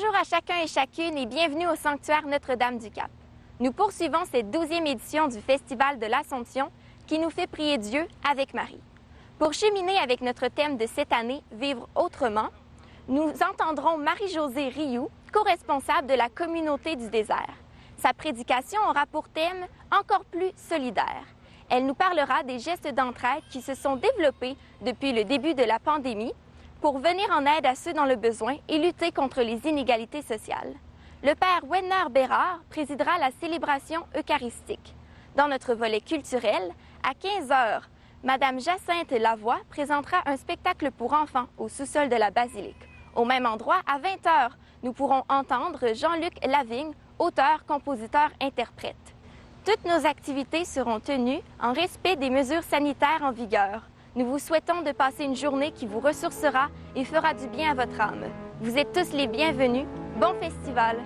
Bonjour à chacun et chacune et bienvenue au sanctuaire Notre-Dame-du-Cap. Nous poursuivons cette 12e édition du Festival de l'Assomption qui nous fait prier Dieu avec Marie. Pour cheminer avec notre thème de cette année, Vivre autrement, nous entendrons Marie-Josée Rioux, co-responsable de la communauté du désert. Sa prédication aura pour thème Encore plus solidaire. Elle nous parlera des gestes d'entraide qui se sont développés depuis le début de la pandémie pour venir en aide à ceux dans le besoin et lutter contre les inégalités sociales. Le père Wenner Bérard présidera la célébration eucharistique. Dans notre volet culturel, à 15h, Madame Jacinthe Lavoie présentera un spectacle pour enfants au sous-sol de la basilique. Au même endroit, à 20h, nous pourrons entendre Jean-Luc Lavigne, auteur, compositeur, interprète. Toutes nos activités seront tenues en respect des mesures sanitaires en vigueur. Nous vous souhaitons de passer une journée qui vous ressourcera et fera du bien à votre âme. Vous êtes tous les bienvenus. Bon festival!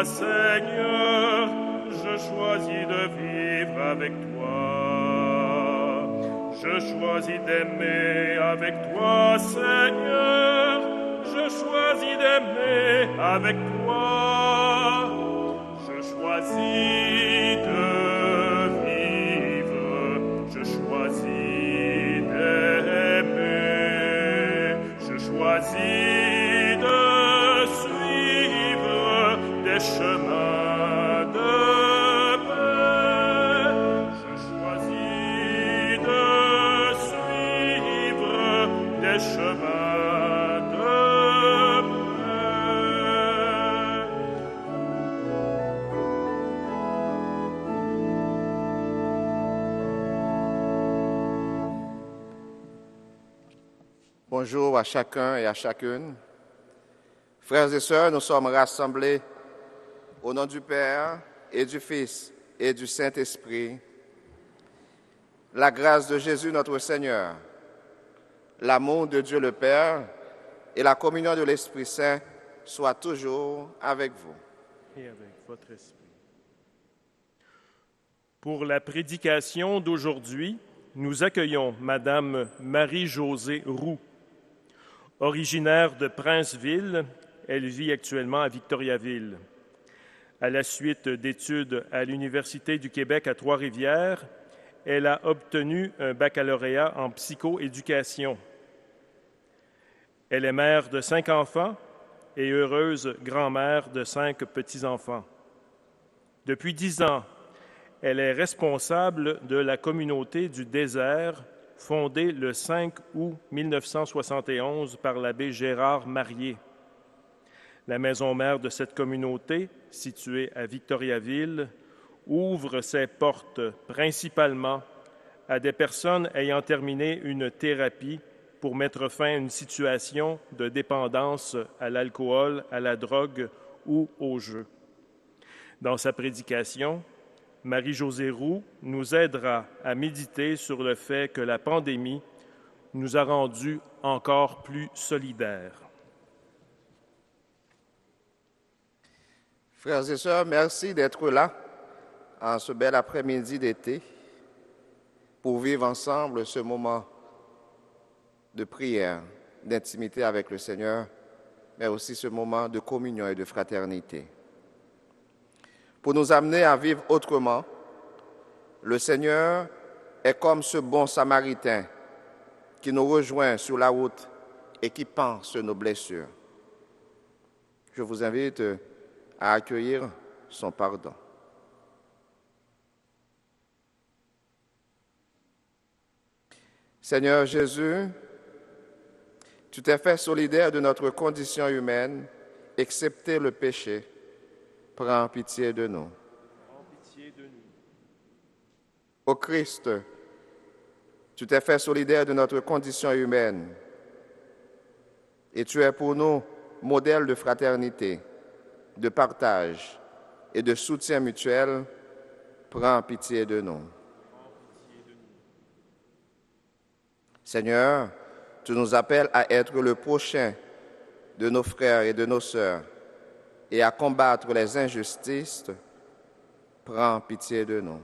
Seigneur, je choisis de vivre avec toi. Je choisis d'aimer avec toi, Seigneur. Je choisis d'aimer avec toi. Je choisis de vivre. Je choisis d'aimer. Je choisis de suivre des chemins de paix. Je choisis de suivre des chemins de paix. Bonjour à chacun et à chacune. Frères et sœurs, nous sommes rassemblés au nom du Père et du Fils et du Saint-Esprit. La grâce de Jésus notre Seigneur, l'amour de Dieu le Père et la communion de l'Esprit Saint soient toujours avec vous. Et avec votre esprit. Pour la prédication d'aujourd'hui, nous accueillons Madame Marie-Josée Roux. Originaire de Princeville, elle vit actuellement à Victoriaville. À la suite d'études à l'Université du Québec à Trois-Rivières, elle a obtenu un baccalauréat en psychoéducation. Elle est mère de 5 enfants et heureuse grand-mère de 5 petits-enfants. Depuis 10 ans, elle est responsable de la communauté du désert, fondée le 5 août 1971 par l'abbé Gérard Marier. La maison mère de cette communauté, située à Victoriaville, ouvre ses portes principalement à des personnes ayant terminé une thérapie pour mettre fin à une situation de dépendance à l'alcool, à la drogue ou au jeu. Dans sa prédication, Marie-Josée Roux nous aidera à méditer sur le fait que la pandémie nous a rendus encore plus solidaires. Frères et sœurs, merci d'être là en ce bel après-midi d'été pour vivre ensemble ce moment de prière, d'intimité avec le Seigneur, mais aussi ce moment de communion et de fraternité. Pour nous amener à vivre autrement, le Seigneur est comme ce bon Samaritain qui nous rejoint sur la route et qui pense nos blessures. Je vous invite à accueillir son pardon. Seigneur Jésus, tu t'es fait solidaire de notre condition humaine, excepté le péché. Prends pitié de nous. Ô Christ, tu t'es fait solidaire de notre condition humaine et tu es pour nous modèle de fraternité, de partage et de soutien mutuel. Prends pitié de nous. Seigneur, tu nous appelles à être le prochain de nos frères et de nos sœurs et à combattre les injustices. Prends pitié de nous.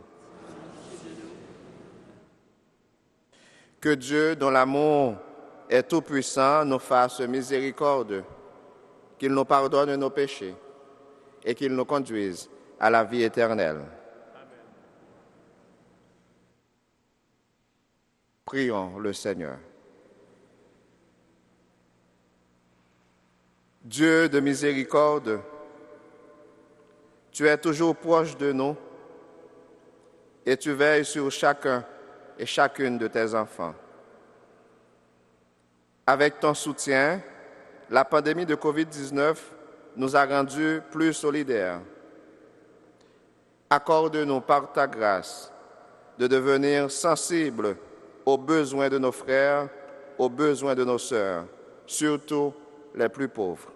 Que Dieu, dont l'amour est tout-puissant, nous fasse miséricorde, qu'il nous pardonne nos péchés et qu'il nous conduise à la vie éternelle. Amen. Prions le Seigneur. Dieu de miséricorde, tu es toujours proche de nous et tu veilles sur chacun et chacune de tes enfants. Avec ton soutien, la pandémie de COVID-19 nous a rendus plus solidaires. Accorde-nous par ta grâce de devenir sensibles aux besoins de nos frères, aux besoins de nos sœurs, surtout les plus pauvres.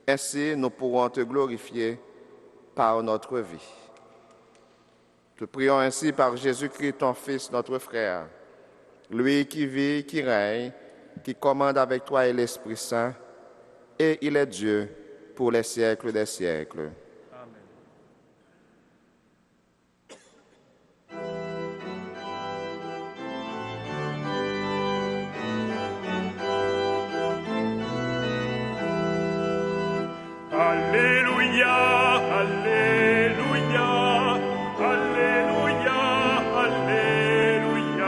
Ainsi, nous pourrons te glorifier par notre vie. Te prions ainsi par Jésus-Christ, ton Fils, notre frère, lui qui vit, qui règne, qui commande avec toi et l'Esprit Saint, et il est Dieu pour les siècles des siècles. Alléluia, Alléluia, Alléluia, Alléluia,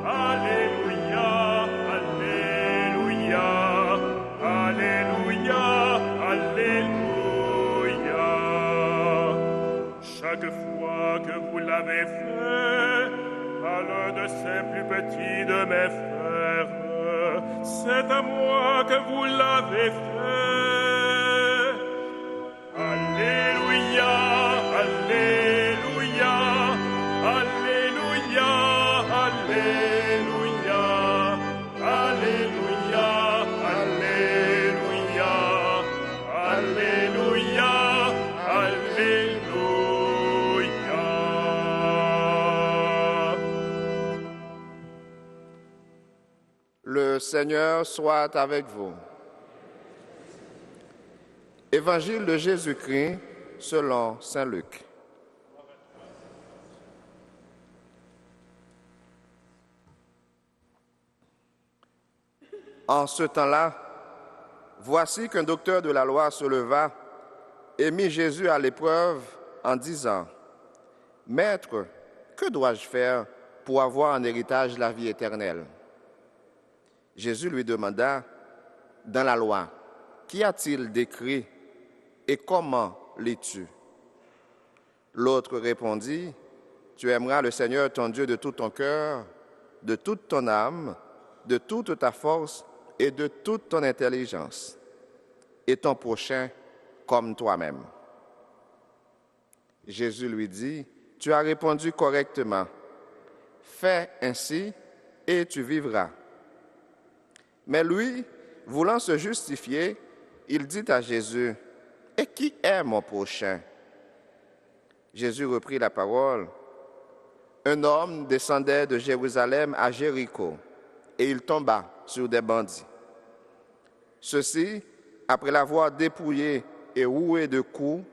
Alléluia, Alléluia, Alléluia, Alléluia. Chaque fois que vous l'avez fait à l'un de ces plus petits de mes frères, c'est à moi que vous l'avez fait. Alléluia, Alléluia, Alléluia, Alléluia, Alléluia, Alléluia, Alléluia, Alléluia. Le Seigneur soit avec vous. Évangile de Jésus-Christ selon saint Luc. En ce temps-là, voici qu'un docteur de la loi se leva et mit Jésus à l'épreuve en disant : « Maître, que dois-je faire pour avoir en héritage la vie éternelle ?» Jésus lui demanda : « Dans la loi, qu'y a-t-il d'écrit ? Et comment lis-tu ? » L'autre répondit : « Tu aimeras le Seigneur ton Dieu de tout ton cœur, de toute ton âme, de toute ta force et de toute ton intelligence, et ton prochain comme toi-même. » Jésus lui dit : « Tu as répondu correctement. Fais ainsi et tu vivras. » Mais lui, voulant se justifier, il dit à Jésus : « Et qui est mon prochain ?» Jésus reprit la parole. Un homme descendait de Jérusalem à Jéricho, et il tomba sur des bandits. Ceux-ci, après l'avoir dépouillé et roué de coups,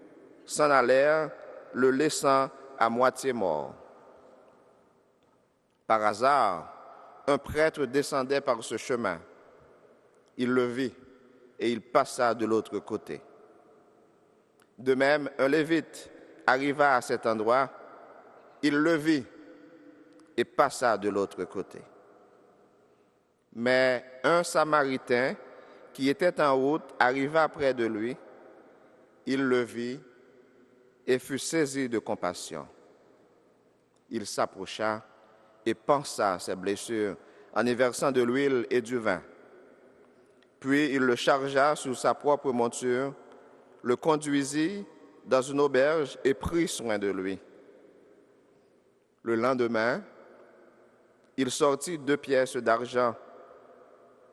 s'en allèrent, le laissant à moitié mort. Par hasard, un prêtre descendait par ce chemin. Il le vit, et il passa de l'autre côté. De même, un lévite arriva à cet endroit, il le vit et passa de l'autre côté. Mais un Samaritain qui était en route arriva près de lui, il le vit et fut saisi de compassion. Il s'approcha et pansa ses blessures en y versant de l'huile et du vin. Puis il le chargea sur sa propre monture, le conduisit dans une auberge et prit soin de lui. Le lendemain, il sortit 2 pièces d'argent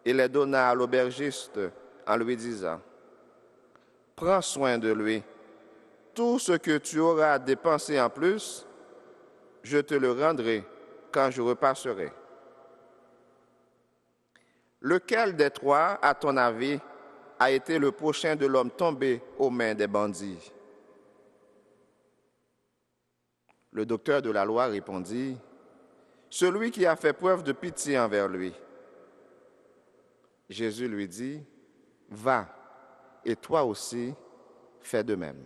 et les donna à l'aubergiste en lui disant, « Prends soin de lui. Tout ce que tu auras dépensé en plus, je te le rendrai quand je repasserai. » Lequel des 3, à ton avis, a été le prochain de l'homme tombé aux mains des bandits? Le docteur de la loi répondit, « Celui qui a fait preuve de pitié envers lui. » Jésus lui dit, « Va, et toi aussi, fais de même. »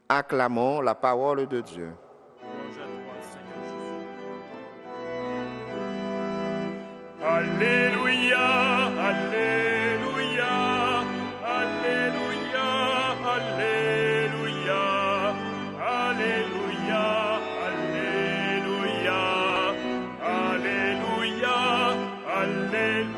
Acclamons la parole de Dieu. Louange à toi, Seigneur Jésus. Alléluia, Alléluia, Alléluia, Alléluia, Alléluia, Alléluia, Alléluia, Alléluia.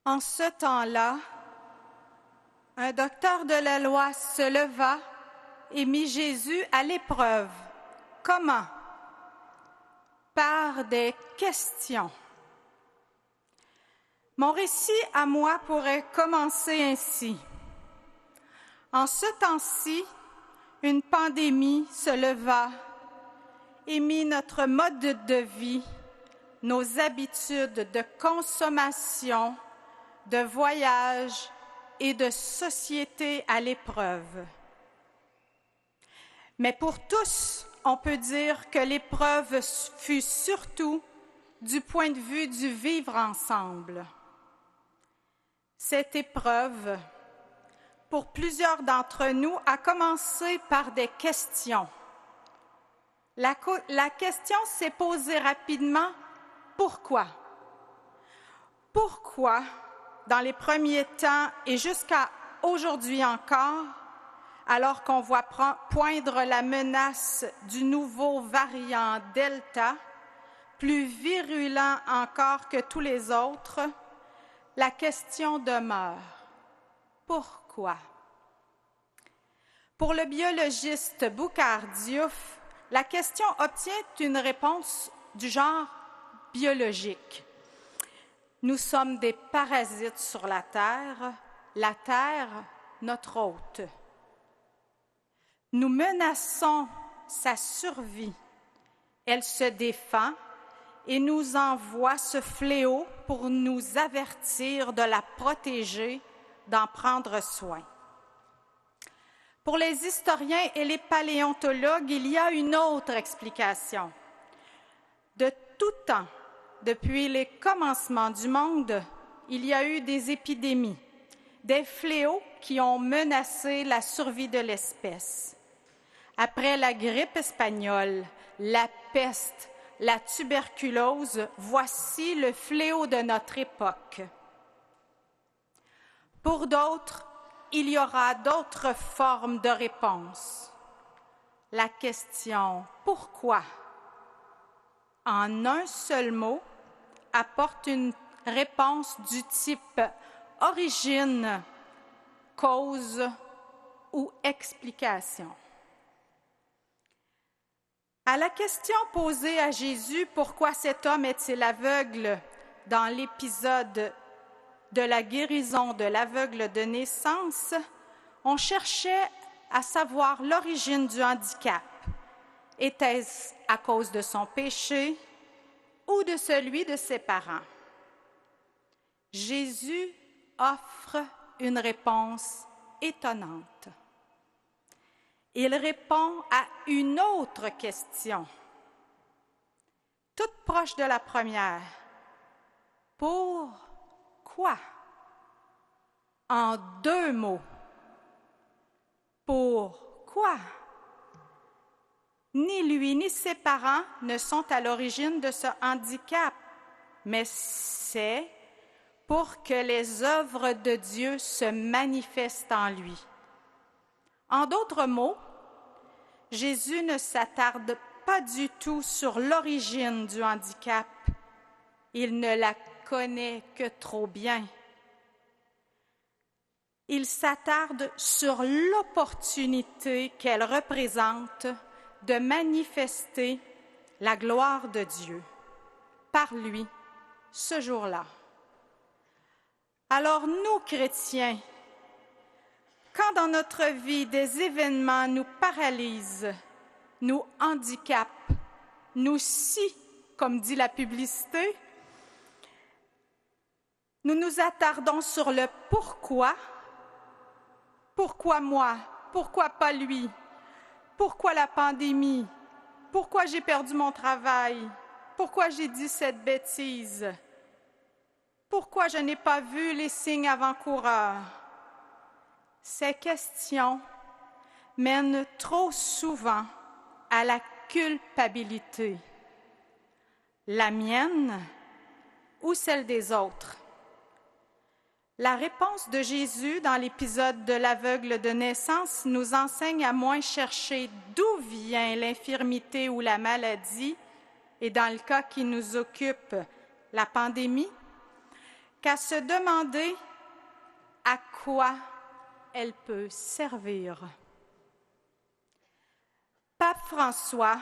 En ce temps-là, un docteur de la loi se leva et mit Jésus à l'épreuve. Comment? Par des questions. Mon récit à moi pourrait commencer ainsi. En ce temps-ci, une pandémie se leva et mit notre mode de vie, nos habitudes de consommation, de voyage et de société à l'épreuve. Mais pour tous, on peut dire que l'épreuve fut surtout du point de vue du vivre ensemble. Cette épreuve, pour plusieurs d'entre nous, a commencé par des questions. La question s'est posée rapidement, pourquoi? Pourquoi, dans les premiers temps et jusqu'à aujourd'hui encore, alors qu'on voit poindre la menace du nouveau variant Delta, plus virulent encore que tous les autres, la question demeure. Pourquoi? Pour le biologiste Boukhar Diouf, la question obtient une réponse du genre biologique. Nous sommes des parasites sur la Terre, notre hôte. Nous menaçons sa survie. Elle se défend et nous envoie ce fléau pour nous avertir de la protéger, d'en prendre soin. Pour les historiens et les paléontologues, il y a une autre explication. De tout temps, depuis les commencements du monde, il y a eu des épidémies, des fléaux qui ont menacé la survie de l'espèce. Après la grippe espagnole, la peste, la tuberculose, voici le fléau de notre époque. Pour d'autres, il y aura d'autres formes de réponse. La question « pourquoi ?» en un seul mot apporte une réponse du type origine, cause ou explication. À la question posée à Jésus « Pourquoi cet homme est-il aveugle ?» dans l'épisode de la guérison de l'aveugle de naissance, on cherchait à savoir l'origine du handicap. Était-ce à cause de son péché ou de celui de ses parents? Jésus offre une réponse étonnante. Il répond à une autre question, toute proche de la première. Pourquoi? En 2 mots, Pourquoi? Ni lui ni ses parents ne sont à l'origine de ce handicap, mais c'est pour que les œuvres de Dieu se manifestent en lui. En d'autres mots, Jésus ne s'attarde pas du tout sur l'origine du handicap. Il ne la connaît que trop bien. Il s'attarde sur l'opportunité qu'elle représente de manifester la gloire de Dieu par lui ce jour-là. Alors nous, chrétiens, quand dans notre vie des événements nous paralysent, nous handicapent, nous scient, comme dit la publicité, nous nous attardons sur le pourquoi. Pourquoi moi? Pourquoi pas lui? Pourquoi la pandémie? Pourquoi j'ai perdu mon travail? Pourquoi j'ai dit cette bêtise? Pourquoi je n'ai pas vu les signes avant-coureurs? Ces questions mènent trop souvent à la culpabilité, la mienne ou celle des autres. La réponse de Jésus dans l'épisode de l'aveugle de naissance nous enseigne à moins chercher d'où vient l'infirmité ou la maladie, et dans le cas qui nous occupe, la pandémie, qu'à se demander à quoi elle peut servir. Pape François,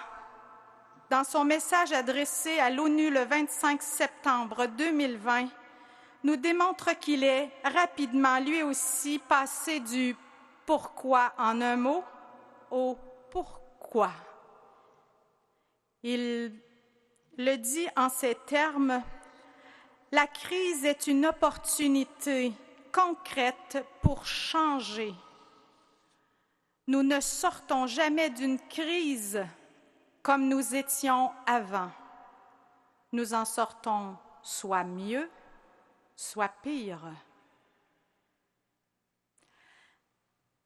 dans son message adressé à l'ONU le 25 septembre 2020, nous démontre qu'il est rapidement, lui aussi, passé du « pourquoi » en un mot au « pourquoi ». Il le dit en ces termes: « La crise est une opportunité concrète pour changer. Nous ne sortons jamais d'une crise comme nous étions avant. Nous en sortons soit mieux, soit pire. »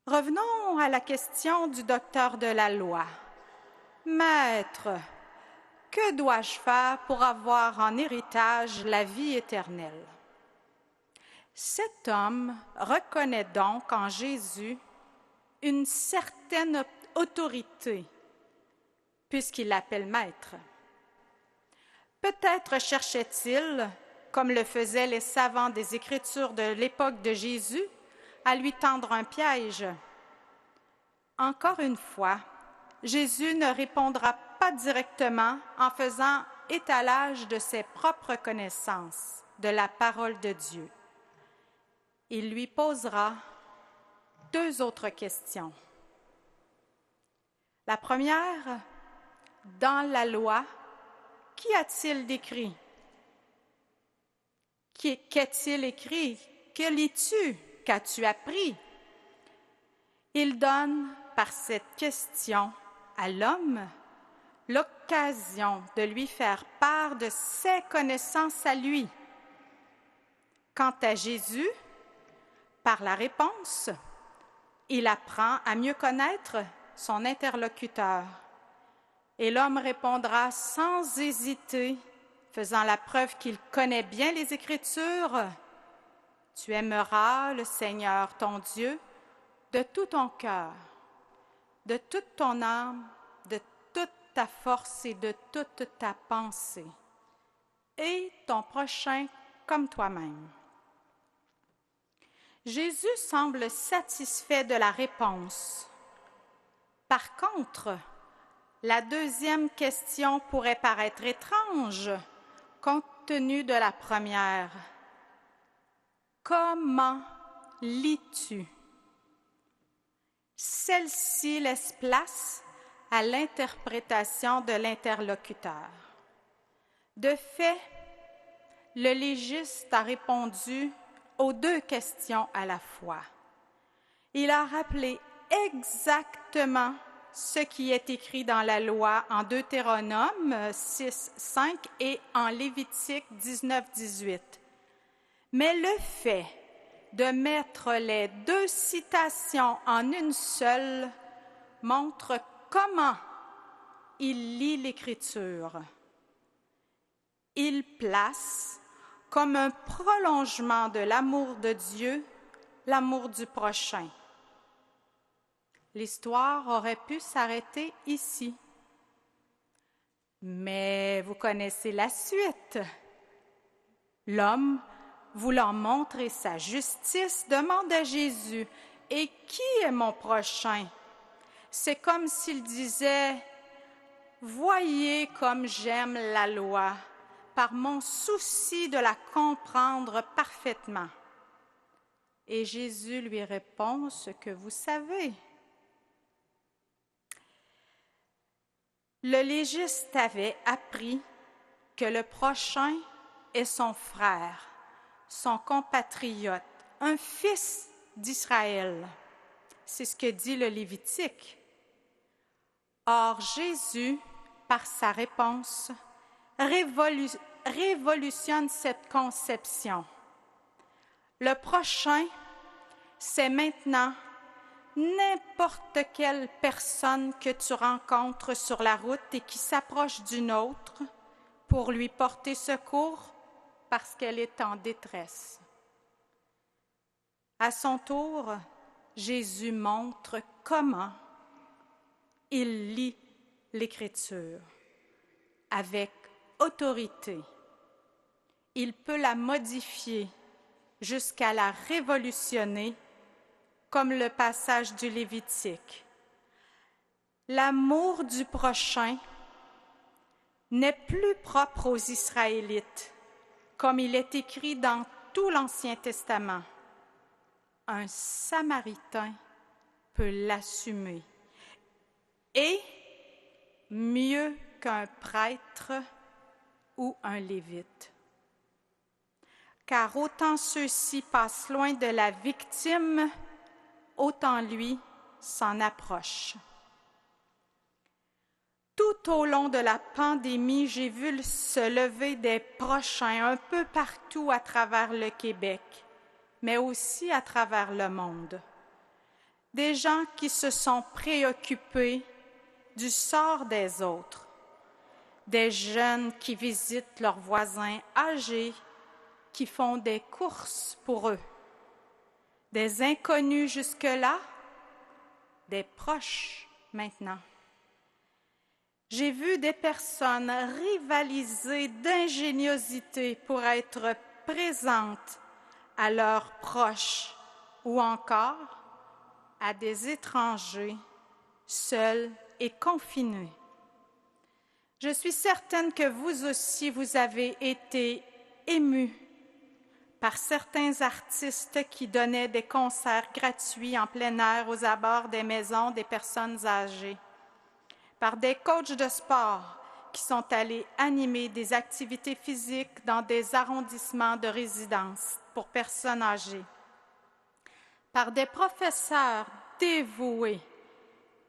Revenons à la question du docteur de la loi. « Maître, que dois-je faire pour avoir en héritage la vie éternelle? » Cet homme reconnaît donc en Jésus une certaine autorité, puisqu'il l'appelle maître. Peut-être cherchait-il, comme le faisaient les savants des Écritures de l'époque de Jésus, à lui tendre un piège. Encore une fois, Jésus ne répondra pas directement en faisant étalage de ses propres connaissances de la parole de Dieu. Il lui posera deux autres questions. La première, dans la loi, qu'y a-t-il décrit? Qu'est-il écrit? Que lis-tu? Qu'as-tu appris? Il donne par cette question à l'homme l'occasion de lui faire part de ses connaissances à lui. Quant à Jésus, par la réponse, il apprend à mieux connaître son interlocuteur. Et l'homme répondra sans hésiter, faisant la preuve qu'il connaît bien les Écritures: « Tu aimeras le Seigneur ton Dieu de tout ton cœur, de toute ton âme, de toute ta force et de toute ta pensée, et ton prochain comme toi-même. » Jésus semble satisfait de la réponse. Par contre, la deuxième question pourrait paraître étrange, compte tenu de la première. Comment lis-tu? Celle-ci laisse place à l'interprétation de l'interlocuteur. De fait, le légiste a répondu aux deux questions à la fois. Il a rappelé exactement ce qui est écrit dans la loi en Deutéronome 6, 5 et en Lévitique 19, 18. Mais le fait de mettre les deux citations en une seule montre comment il lit l'Écriture. Il place, comme un prolongement de l'amour de Dieu, l'amour du prochain. L'histoire aurait pu s'arrêter ici. Mais vous connaissez la suite. L'homme, voulant montrer sa justice, demande à Jésus, « Et qui est mon prochain? » C'est comme s'il disait, « Voyez comme j'aime la loi, par mon souci de la comprendre parfaitement. » Et Jésus lui répond ce que vous savez. Le légiste avait appris que le prochain est son frère, son compatriote, un fils d'Israël. C'est ce que dit le Lévitique. Or, Jésus, par sa réponse, révolutionne cette conception. Le prochain, c'est maintenant n'importe quelle personne que tu rencontres sur la route et qui s'approche d'une autre pour lui porter secours parce qu'elle est en détresse. À son tour, Jésus montre comment il lit l'Écriture avec autorité. Il peut la modifier jusqu'à la révolutionner, comme le passage du Lévitique. L'amour du prochain n'est plus propre aux Israélites, comme il est écrit dans tout l'Ancien Testament. Un Samaritain peut l'assumer. Et mieux qu'un prêtre ou un lévite. Car autant ceux-ci passent loin de la victime, autant lui s'en approche. Tout au long de la pandémie, j'ai vu se lever des prochains un peu partout à travers le Québec, mais aussi à travers le monde. Des gens qui se sont préoccupés du sort des autres, des jeunes qui visitent leurs voisins âgés, qui font des courses pour eux, des inconnus jusque-là, des proches maintenant. J'ai vu des personnes rivaliser d'ingéniosité pour être présentes à leurs proches ou encore à des étrangers seuls et confinés. Je suis certaine que vous aussi, vous avez été émus par certains artistes qui donnaient des concerts gratuits en plein air aux abords des maisons des personnes âgées, par des coachs de sport qui sont allés animer des activités physiques dans des arrondissements de résidence pour personnes âgées, par des professeurs dévoués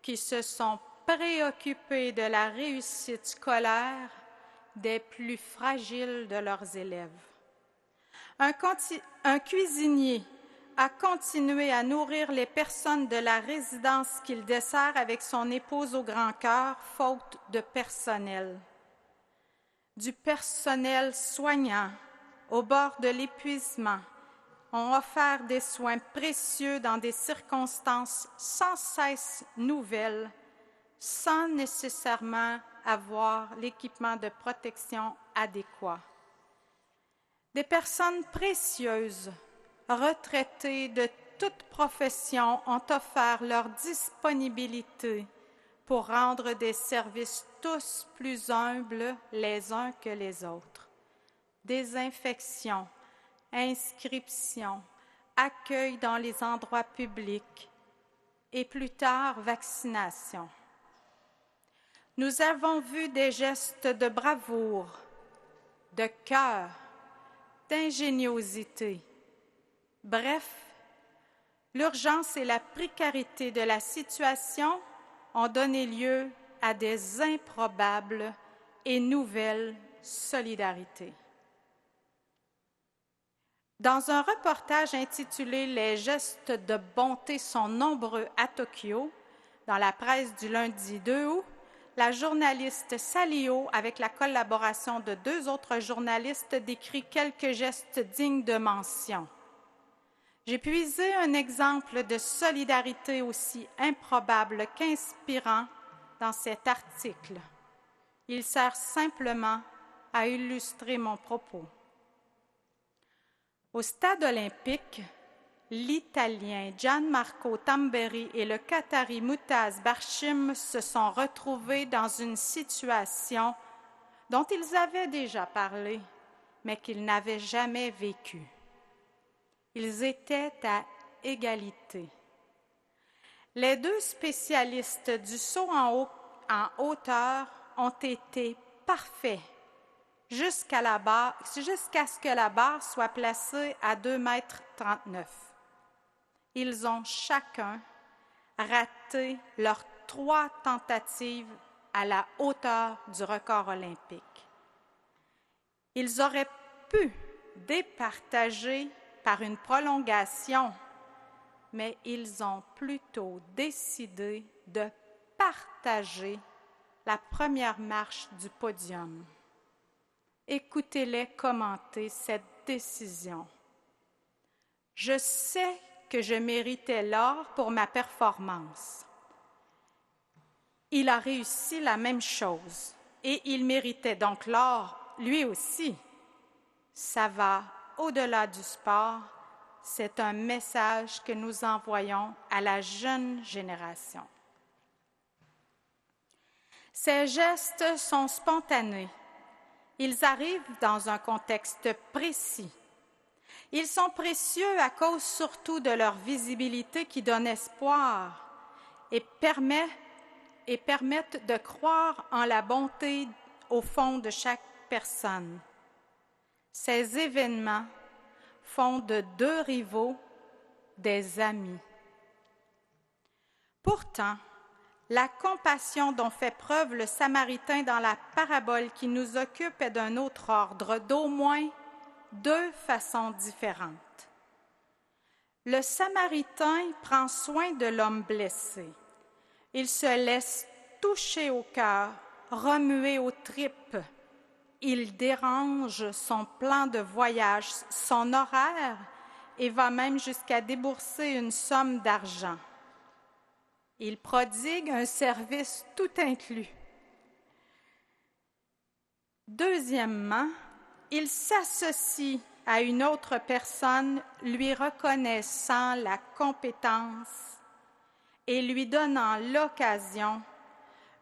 qui se sont préoccupés de la réussite scolaire des plus fragiles de leurs élèves. Un cuisinier a continué à nourrir les personnes de la résidence qu'il dessert avec son épouse au grand cœur, faute de personnel. Du personnel soignant, au bord de l'épuisement, ont offert des soins précieux dans des circonstances sans cesse nouvelles, sans nécessairement avoir l'équipement de protection adéquat. Des personnes précieuses, retraitées de toute profession, ont offert leur disponibilité pour rendre des services tous plus humbles les uns que les autres. Désinfection, inscription, accueil dans les endroits publics et plus tard vaccination. Nous avons vu des gestes de bravoure, de cœur, d'ingéniosité. Bref, l'urgence et la précarité de la situation ont donné lieu à des improbables et nouvelles solidarités. Dans un reportage intitulé « Les gestes de bonté sont nombreux à Tokyo », dans la presse du lundi 2 août, la journaliste Salio, avec la collaboration de 2 autres journalistes, décrit quelques gestes dignes de mention. J'ai puisé un exemple de solidarité aussi improbable qu'inspirant dans cet article. Il sert simplement à illustrer mon propos. Au stade olympique, l'Italien Gianmarco Tamberi et le Qatari Moutaz Barshim se sont retrouvés dans une situation dont ils avaient déjà parlé, mais qu'ils n'avaient jamais vécue. Ils étaient à égalité. Les 2 spécialistes du saut en hauteur ont été parfaits jusqu'à ce que la barre soit placée à 2,39 m. Ils ont chacun raté leurs 3 tentatives à la hauteur du record olympique. Ils auraient pu départager par une prolongation, mais ils ont plutôt décidé de partager la première marche du podium. Écoutez-les commenter cette décision. Je sais que je méritais l'or pour ma performance. Il a réussi la même chose et il méritait donc l'or lui aussi. Ça va au-delà du sport. C'est un message que nous envoyons à la jeune génération. Ces gestes sont spontanés. Ils arrivent dans un contexte précis. Ils sont précieux à cause surtout de leur visibilité qui donne espoir et permettent de croire en la bonté au fond de chaque personne. Ces événements font de 2 rivaux des amis. Pourtant, la compassion dont fait preuve le Samaritain dans la parabole qui nous occupe est d'un autre ordre, d'au moins 2 façons différentes. Le Samaritain prend soin de l'homme blessé. Il se laisse toucher au cœur, remuer aux tripes. Il dérange son plan de voyage, son horaire, et va même jusqu'à débourser une somme d'argent. Il prodigue un service tout inclus. Deuxièmement, il s'associe à une autre personne lui reconnaissant la compétence et lui donnant l'occasion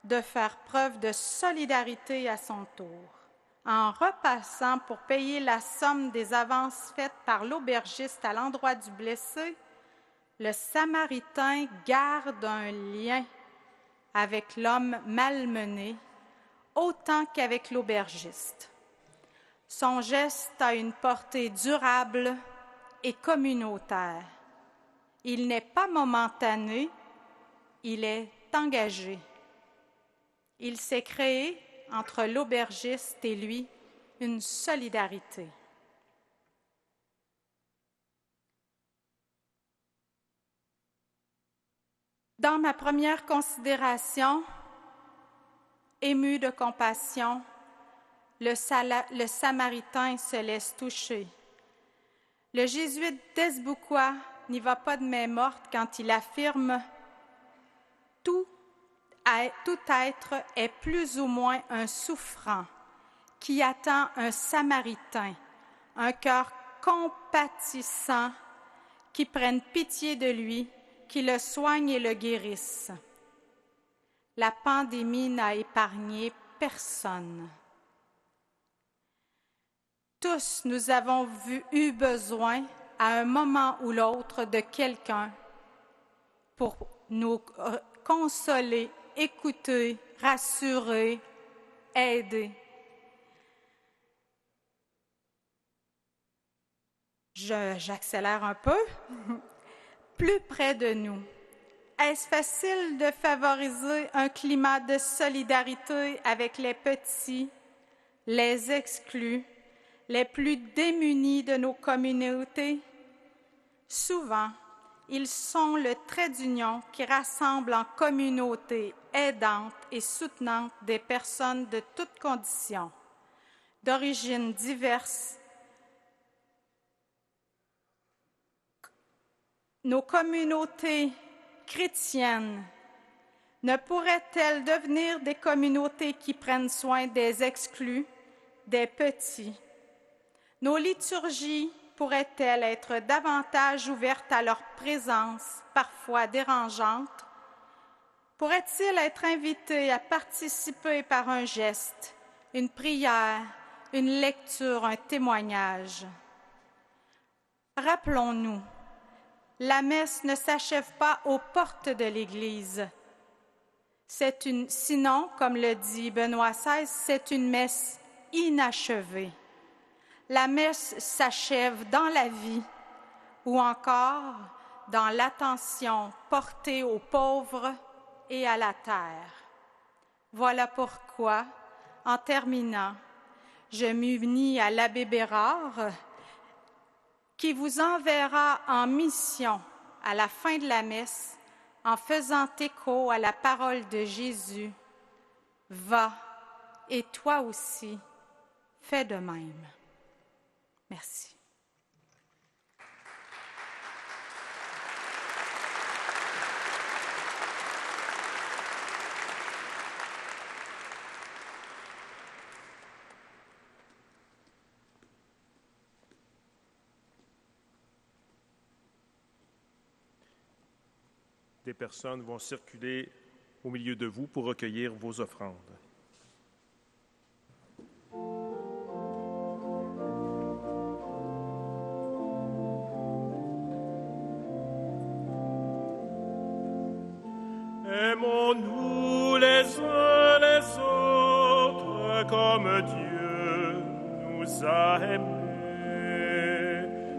de faire preuve de solidarité à son tour. En repassant pour payer la somme des avances faites par l'aubergiste à l'endroit du blessé, le Samaritain garde un lien avec l'homme malmené autant qu'avec l'aubergiste. Son geste a une portée durable et communautaire. Il n'est pas momentané, il est engagé. Il s'est créé entre l'aubergiste et lui une solidarité. Dans ma première considération, ému de compassion, le Samaritain se laisse toucher. Le jésuite d'Esboucois n'y va pas de main morte quand il affirme « Tout être est plus ou moins un souffrant qui attend un Samaritain, un cœur compatissant qui prenne pitié de lui, qui le soigne et le guérisse. » La pandémie n'a épargné personne. Tous, nous avons eu besoin, à un moment ou l'autre, de quelqu'un pour nous consoler, écouter, rassurer, aider. J'accélère un peu. Plus près de nous. Est-ce facile de favoriser un climat de solidarité avec les petits, les exclus, les plus démunis de nos communautés. Souvent, ils sont le trait d'union qui rassemble en communauté aidante et soutenante des personnes de toutes conditions, d'origines diverses. Nos communautés chrétiennes ne pourraient-elles devenir des communautés qui prennent soin des exclus, des petits? Nos liturgies pourraient-elles être davantage ouvertes à leur présence, parfois dérangeante? Pourraient-ils être invités à participer par un geste, une prière, une lecture, un témoignage? Rappelons-nous, la messe ne s'achève pas aux portes de l'Église. Sinon, comme le dit Benoît XVI, c'est une messe inachevée. La messe s'achève dans la vie ou encore dans l'attention portée aux pauvres et à la terre. Voilà pourquoi, en terminant, je m'unis à l'abbé Bérard qui vous enverra en mission à la fin de la messe en faisant écho à la parole de Jésus. Va, et toi aussi, fais de même. Merci. Des personnes vont circuler au milieu de vous pour recueillir vos offrandes. Aimons-nous les uns les autres comme Dieu nous a aimés.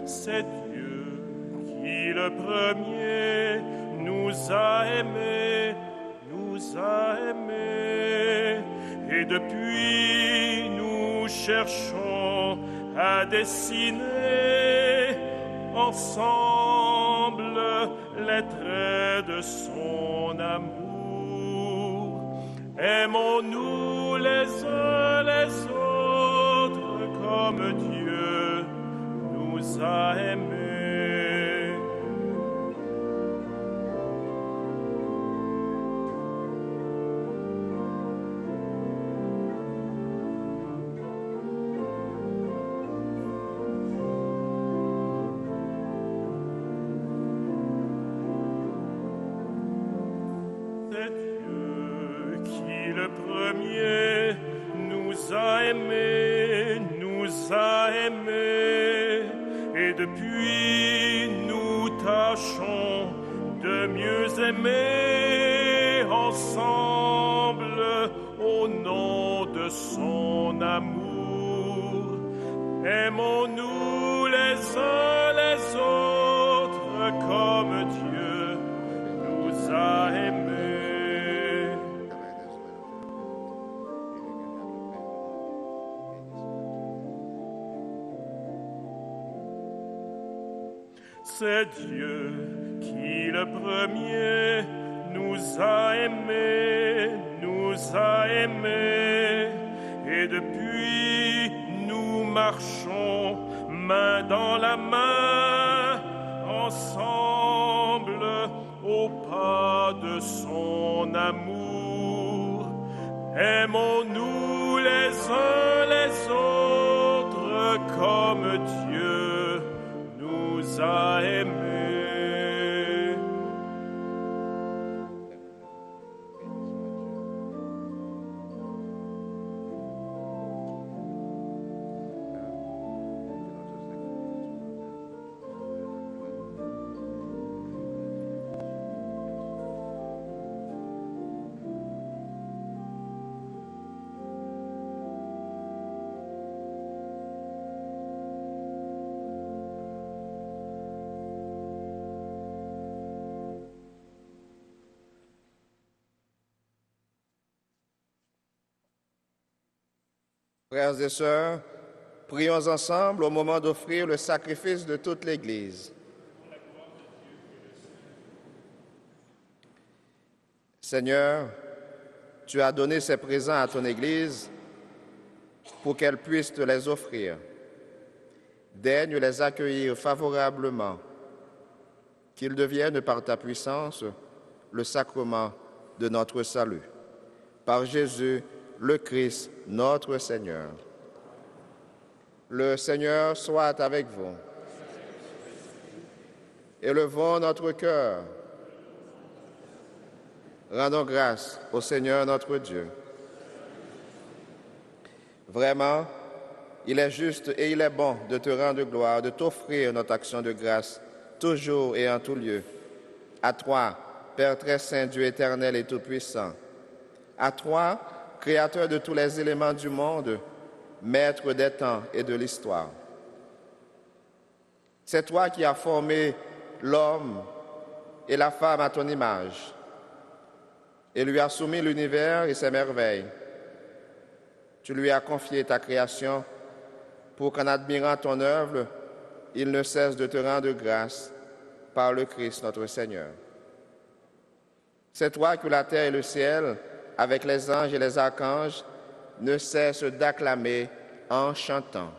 C'est Dieu qui le premier nous a aimés, et depuis nous cherchons à dessiner ensemble les traits de son amour. Aimons-nous les uns les autres comme Dieu nous a aimés. Et depuis nous tâchons de mieux aimer ensemble au nom de son amour. Aimons-nous les uns les autres comme Dieu nous a aimés. C'est Dieu qui le premier nous a aimés, et depuis nous marchons main dans la main, ensemble au pas de son amour. Aimons-nous les uns les autres comme Dieu nous a aimés. Frères et sœurs, Prions ensemble au moment d'offrir le sacrifice de toute l'Église. Seigneur, tu as donné ces présents à ton Église pour qu'elle puisse te les offrir. Daigne les accueillir favorablement, qu'ils deviennent par ta puissance le sacrement de notre salut. Par Jésus, le Christ, notre Seigneur. Le Seigneur soit avec vous. Élevons notre cœur. Rendons grâce au Seigneur notre Dieu. Vraiment, il est juste et il est bon de te rendre gloire, de t'offrir notre action de grâce, toujours et en tout lieu. À toi, Père très saint, Dieu éternel et tout-puissant. À toi, Créateur de tous les éléments du monde, Maître des temps et de l'histoire. C'est toi qui as formé l'homme et la femme à ton image et lui as soumis l'univers et ses merveilles. Tu lui as confié ta création pour qu'en admirant ton œuvre, il ne cesse de te rendre grâce par le Christ notre Seigneur. C'est toi que la terre et le ciel, avec les anges et les archanges, ne cessent d'acclamer en chantant.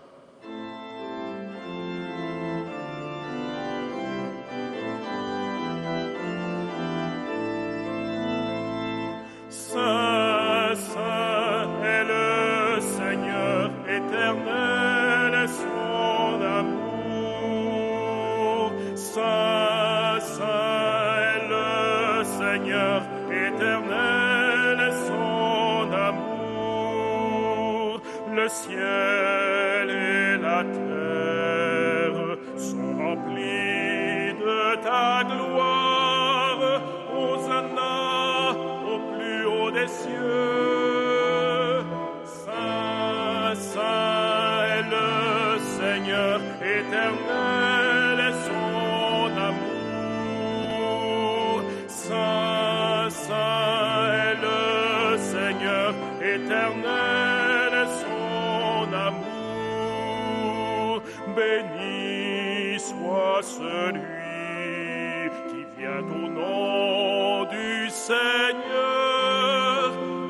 Saint, saint est le Seigneur éternel et son amour. Saint, saint est le Seigneur éternel et son amour. Le ciel et la terre sont remplis de ta gloire. Hosanna au plus haut des cieux. Saint, saint est le Seigneur éternel et son amour. Saint, saint est le Seigneur éternel et son amour. Béni soit celui qui vient au nom du Seigneur.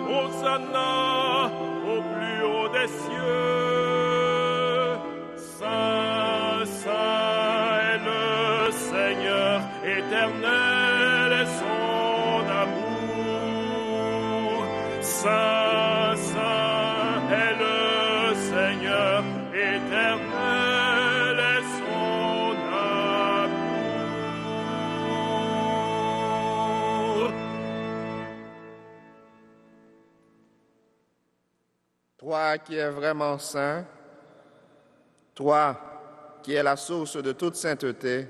Hosanna au plus haut des cieux. Saint, saint est le Seigneur éternel et son amour. Saint, saint est le Seigneur éternel et son amour. Toi qui es vraiment saint, toi qui es la source de toute sainteté,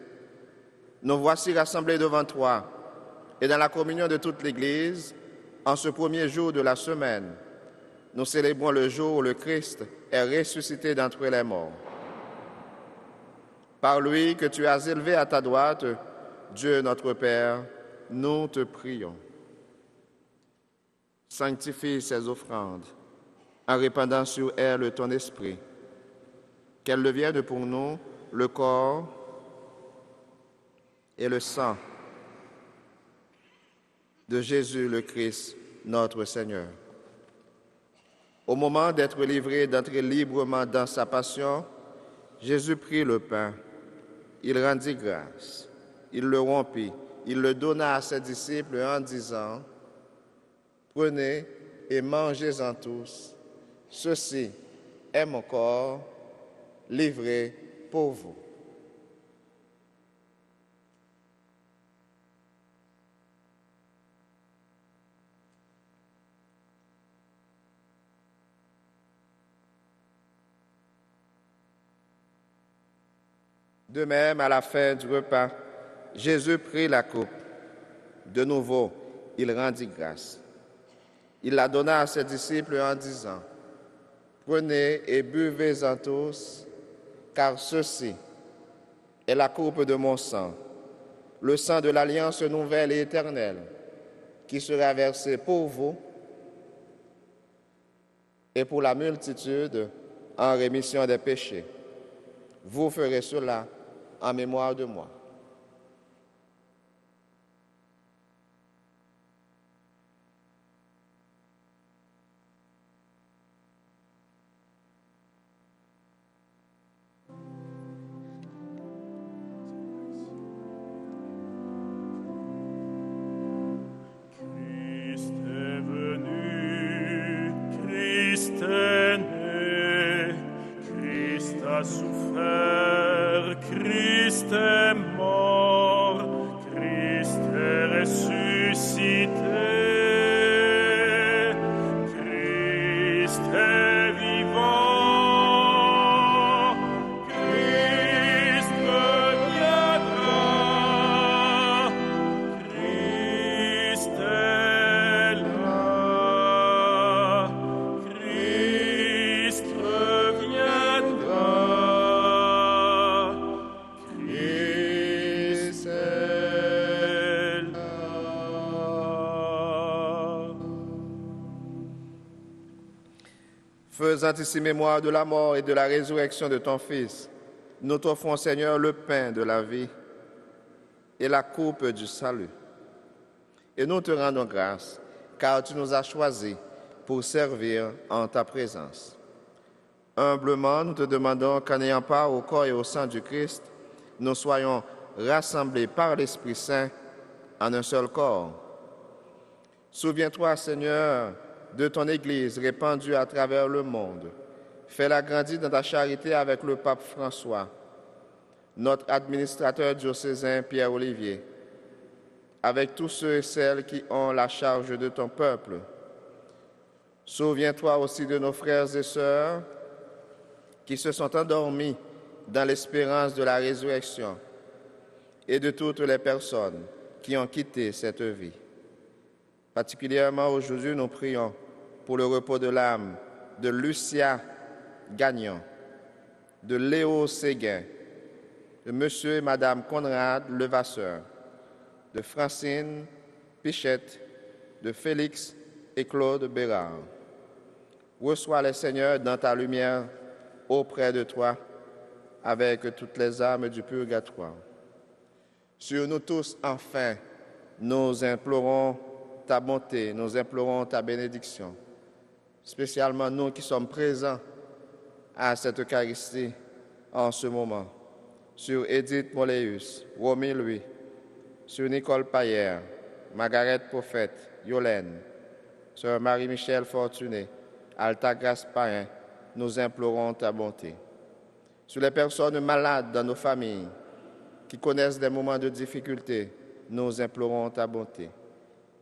nous voici rassemblés devant toi et dans la communion de toute l'Église, en ce premier jour de la semaine, nous célébrons le jour où le Christ est ressuscité d'entre les morts. Par lui que tu as élevé à ta droite, Dieu notre Père, nous te prions. Sanctifie ces offrandes en répandant sur elles ton esprit, qu'elles deviennent pour nous le corps et le sang de Jésus le Christ, notre Seigneur. Au moment d'être livré, d'entrer librement dans sa passion, Jésus prit le pain, il rendit grâce, il le rompit, il le donna à ses disciples en disant, « Prenez et mangez-en tous, ceci est mon corps livré pour vous. » De même, à la fin du repas, Jésus prit la coupe. De nouveau, il rendit grâce. Il la donna à ses disciples en disant, « Prenez et buvez-en tous, car ceci est la coupe de mon sang, le sang de l'alliance nouvelle et éternelle, qui sera versé pour vous et pour la multitude en rémission des péchés. Vous ferez cela en mémoire de moi. Christ est mort, Christ est ressuscité, Christ est vivant, Christ reviendra, Christ est là, Christ reviendra. Faisant ici mémoire de la mort et de la résurrection de ton Fils, nous t'offrons, Seigneur, le pain de la vie et la coupe du salut. Et nous te rendons grâce, car tu nous as choisis pour servir en ta présence. Humblement, nous te demandons qu'en ayant part au corps et au sang du Christ, nous soyons rassemblés par l'Esprit Saint en un seul corps. Souviens-toi, Seigneur, de ton Église répandue à travers le monde. Fais-la grandir dans ta charité avec le pape François, notre administrateur diocésain Pierre-Olivier, avec tous ceux et celles qui ont la charge de ton peuple. Souviens-toi aussi de nos frères et sœurs qui se sont endormis dans l'espérance de la résurrection et de toutes les personnes qui ont quitté cette vie. Particulièrement aujourd'hui, nous prions pour le repos de l'âme de Lucia Gagnon, de Léo Séguin, de Monsieur et Madame Conrad Levasseur, de Francine Pichette, de Félix et Claude Bérard. Reçois les Seigneurs dans ta lumière auprès de toi avec toutes les âmes du purgatoire. Sur nous tous, enfin, nous implorons ta bonté, nous implorons ta bénédiction, spécialement nous qui sommes présents à cette Eucharistie en ce moment, sur Edith Moléus, Romy Louis, sur Nicole Payer, Margaret Prophète, Yolène, Sœur Marie-Michel Fortuné, Altagrace Payen, nous implorons ta bonté. Sur les personnes malades dans nos familles, qui connaissent des moments de difficulté, nous implorons ta bonté.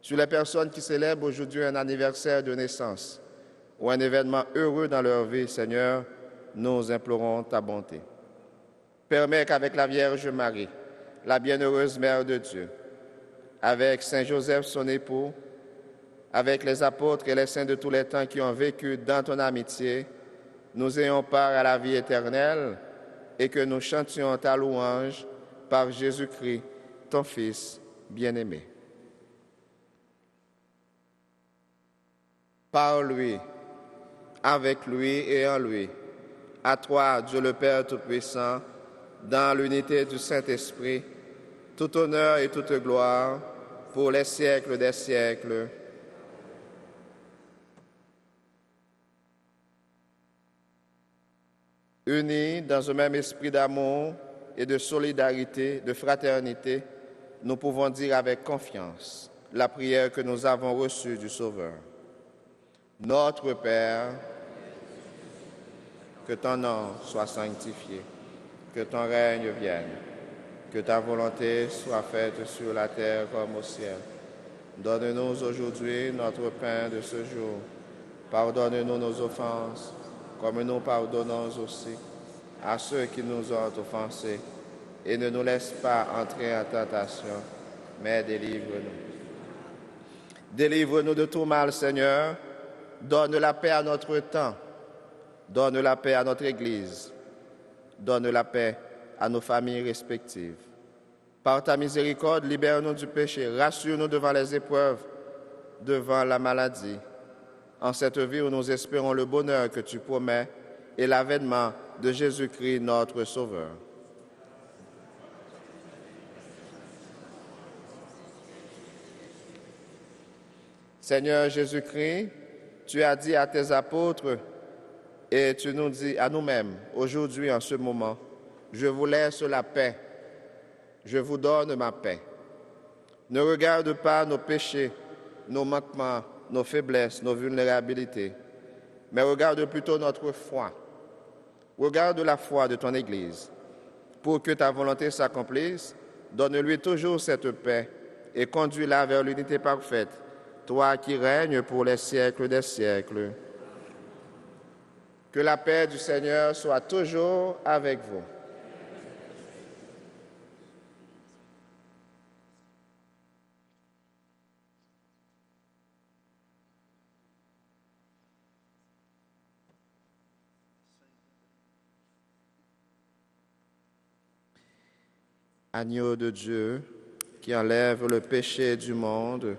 Sur les personnes qui célèbrent aujourd'hui un anniversaire de naissance ou un événement heureux dans leur vie, Seigneur, nous implorons ta bonté. Permets qu'avec la Vierge Marie, la bienheureuse Mère de Dieu, avec Saint Joseph son époux, avec les apôtres et les saints de tous les temps qui ont vécu dans ton amitié, nous ayons part à la vie éternelle et que nous chantions ta louange par Jésus-Christ, ton Fils bien-aimé. Par lui, avec lui et en lui, à toi, Dieu le Père Tout-Puissant, dans l'unité du Saint-Esprit, tout honneur et toute gloire pour les siècles des siècles. Unis dans un même esprit d'amour et de solidarité, de fraternité, nous pouvons dire avec confiance la prière que nous avons reçue du Sauveur. Notre Père, que ton nom soit sanctifié, que ton règne vienne, que ta volonté soit faite sur la terre comme au ciel. Donne-nous aujourd'hui notre pain de ce jour. Pardonne-nous nos offenses, comme nous pardonnons aussi à ceux qui nous ont offensés. Et ne nous laisse pas entrer en tentation, mais délivre-nous. Délivre-nous de tout mal, Seigneur. Donne la paix à notre temps. Donne la paix à notre Église. Donne la paix à nos familles respectives. Par ta miséricorde, libère-nous du péché. Rassure-nous devant les épreuves, devant la maladie. En cette vie où nous espérons le bonheur que tu promets et l'avènement de Jésus-Christ, notre Sauveur. Seigneur Jésus-Christ, tu as dit à tes apôtres et tu nous dis à nous-mêmes aujourd'hui en ce moment, je vous laisse la paix, je vous donne ma paix. Ne regarde pas nos péchés, nos manquements, nos faiblesses, nos vulnérabilités, mais regarde plutôt notre foi. Regarde la foi de ton Église. Pour que ta volonté s'accomplisse, donne-lui toujours cette paix et conduis-la vers l'unité parfaite, toi qui règnes pour les siècles des siècles. Que la paix du Seigneur soit toujours avec vous. Agneau de Dieu, qui enlève le péché du monde,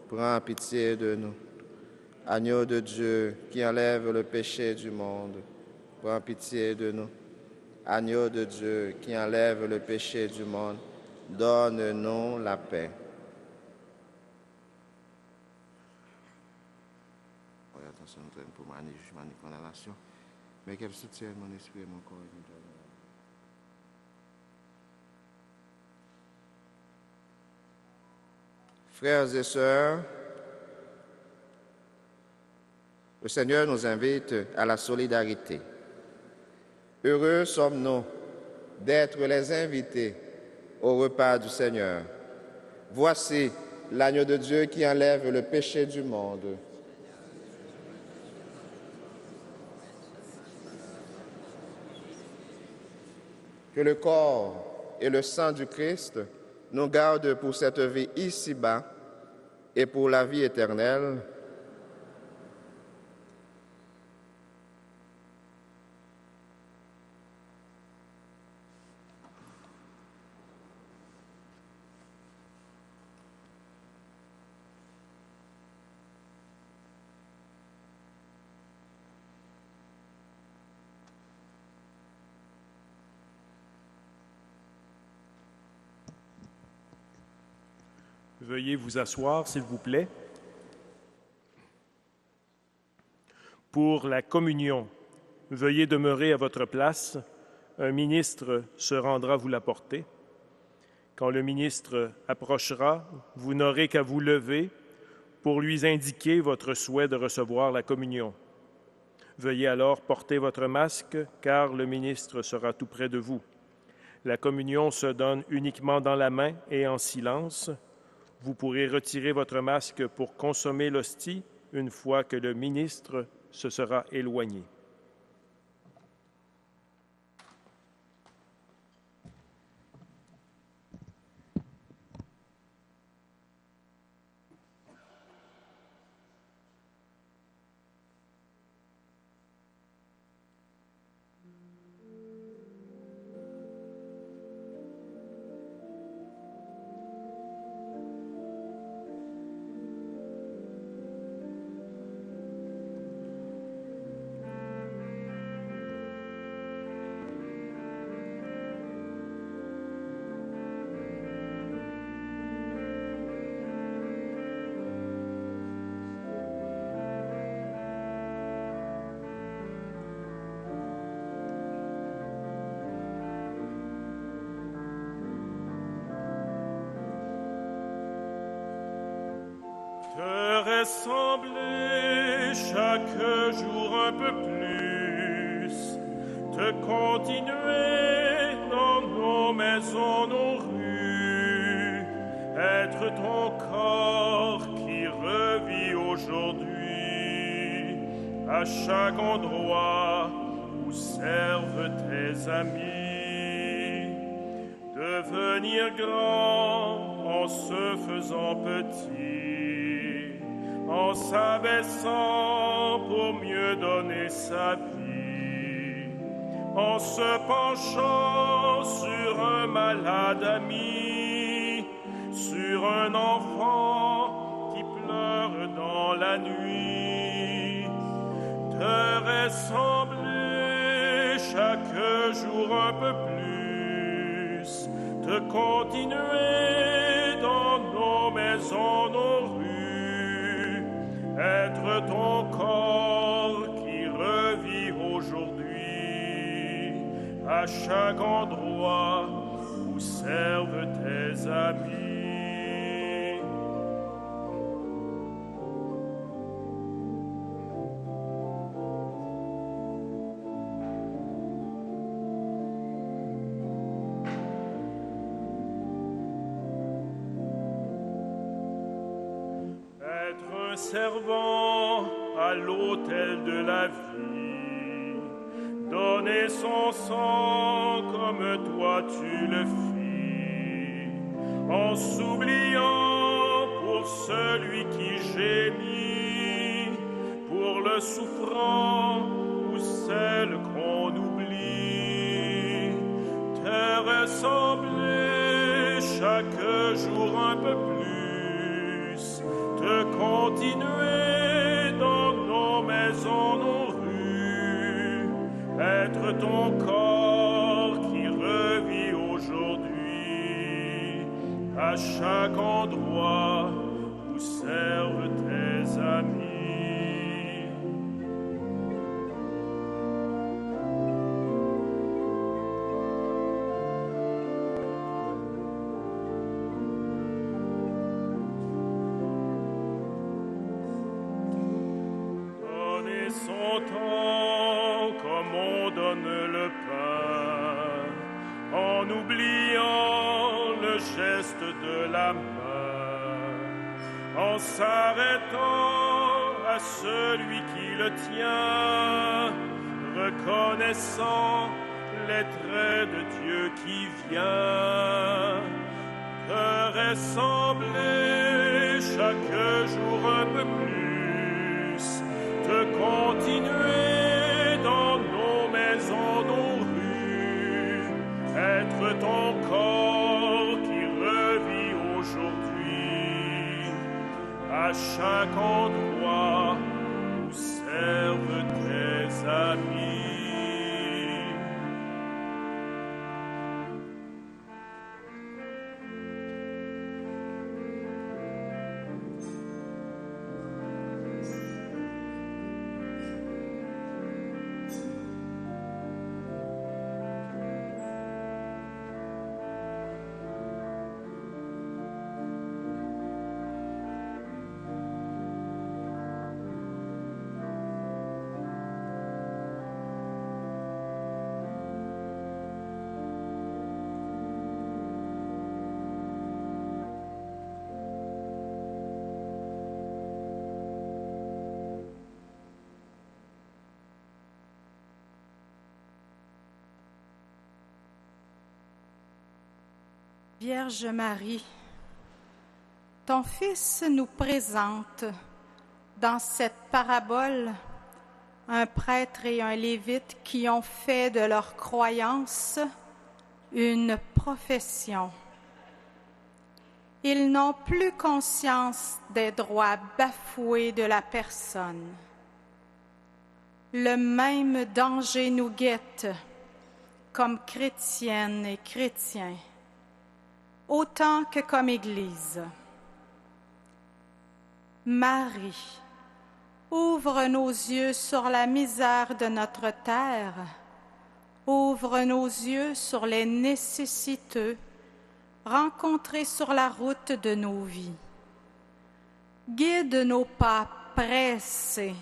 prends pitié de nous. Agneau de Dieu, qui enlève le péché du monde, prends pitié de nous. Agneau de Dieu, qui enlève le péché du monde, donne-nous la paix. Attention, nous traînons pour ma condamnation, mais qu'elle soutienne mon esprit et mon corps. Frères et sœurs, le Seigneur nous invite à la solidarité. Heureux sommes-nous d'être les invités au repas du Seigneur. Voici l'agneau de Dieu qui enlève le péché du monde. Que le corps et le sang du Christ nous gardent pour cette vie ici-bas et pour la vie éternelle. Veuillez vous asseoir, s'il vous plaît. Pour la communion, veuillez demeurer à votre place. Un ministre se rendra vous l'apporter. Quand le ministre approchera, vous n'aurez qu'à vous lever pour lui indiquer votre souhait de recevoir la communion. Veuillez alors porter votre masque, car le ministre sera tout près de vous. La communion se donne uniquement dans la main et en silence. Vous pourrez retirer votre masque pour consommer l'hostie une fois que le ministre se sera éloigné. Te ressembler chaque jour un peu plus, te continuer dans nos maisons, nos rues, être ton corps qui revit aujourd'hui à chaque endroit où servent tes amis, devenir grand en se faisant petit, en s'abaissant pour mieux donner sa vie, en se penchant sur un malade ami, sur un enfant qui pleure dans la nuit, te ressembler jour un peu plus, de continuer dans nos maisons, nos rues, être ton corps qui revit aujourd'hui à chaque endroit où servent tes amis. Servant à l'autel de la vie, donner son sang comme toi tu le fis, en s'oubliant pour celui qui gémit, pour le souffrant ou celle qu'on oublie, te ressembler chaque jour un peu plus, de continuer dans nos maisons, nos rues, être ton corps qui revit aujourd'hui à chaque endroit où servent tes amis. Son temps comme on donne le pain, en oubliant le geste de la main, en s'arrêtant à celui qui le tient, reconnaissant les traits de Dieu qui vient, te ressembler chaque jour un peu plus, de continuer dans nos maisons, nos rues, être ton corps qui revit aujourd'hui à chaque endroit où servent tes amis. Vierge Marie, ton Fils nous présente dans cette parabole un prêtre et un lévite qui ont fait de leur croyance une profession. Ils n'ont plus conscience des droits bafoués de la personne. Le même danger nous guette comme chrétiennes et chrétiens, autant que comme Église. Marie, ouvre nos yeux sur la misère de notre terre, ouvre nos yeux sur les nécessiteux rencontrés sur la route de nos vies. Guide nos pas pressés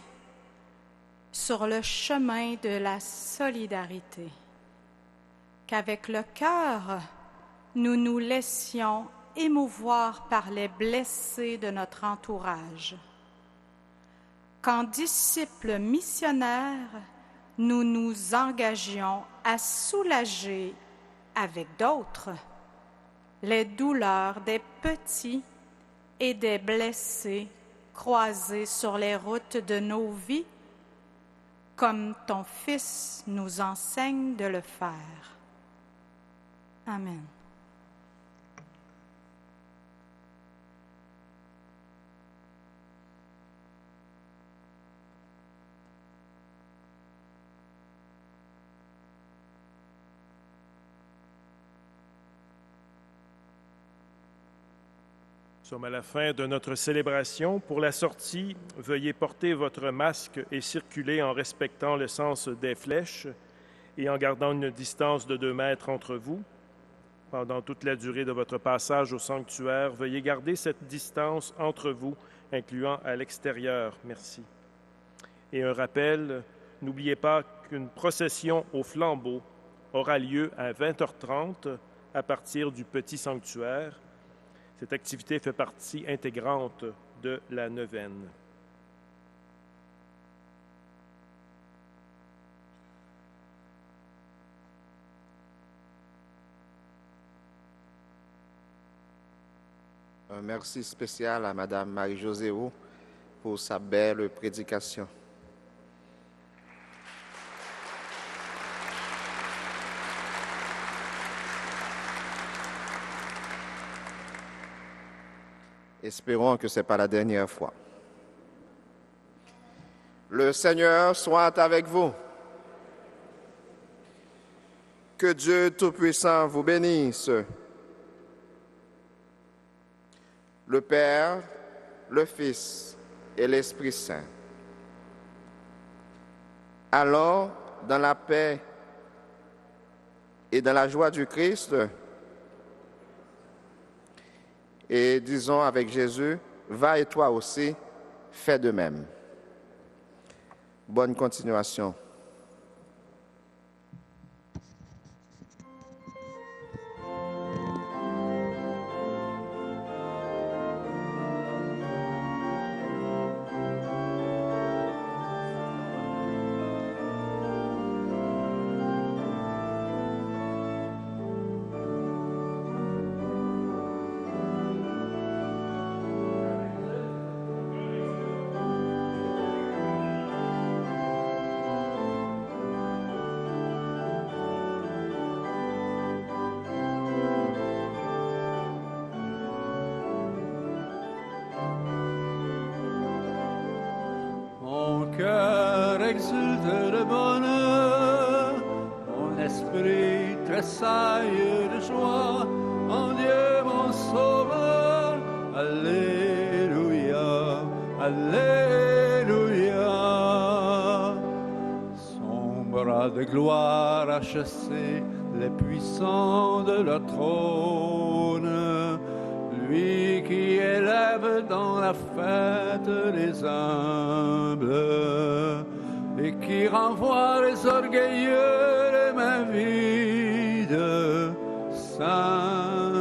sur le chemin de la solidarité. Qu'avec le cœur, nous nous laissions émouvoir par les blessés de notre entourage. Qu'en disciples missionnaires, nous nous engagions à soulager avec d'autres les douleurs des petits et des blessés croisés sur les routes de nos vies, comme ton Fils nous enseigne de le faire. Amen. Nous sommes à la fin de notre célébration. Pour la sortie, veuillez porter votre masque et circuler en respectant le sens des flèches et en gardant une distance de 2 mètres entre vous. Pendant toute la durée de votre passage au sanctuaire, veuillez garder cette distance entre vous, incluant à l'extérieur. Merci. Et un rappel, n'oubliez pas qu'une procession au flambeau aura lieu à 20h30 à partir du petit sanctuaire. Cette activité fait partie intégrante de la neuvaine. Un merci spécial à Mme Marie-Josée Roux pour sa belle prédication. Espérons que ce n'est pas la dernière fois. Le Seigneur soit avec vous. Que Dieu Tout-Puissant vous bénisse. Le Père, le Fils et l'Esprit Saint. Allons dans la paix et dans la joie du Christ et disons avec Jésus, va et toi aussi, fais de même. Bonne continuation. Cœur exulte de bonheur, mon esprit tressaille de joie, en Dieu mon sauveur. Alléluia, Alléluia. Son bras de gloire a chassé les puissants de leur trône. Lui qui élève dans la fête les humbles et qui renvoie les orgueilleux les mains vides. Saint,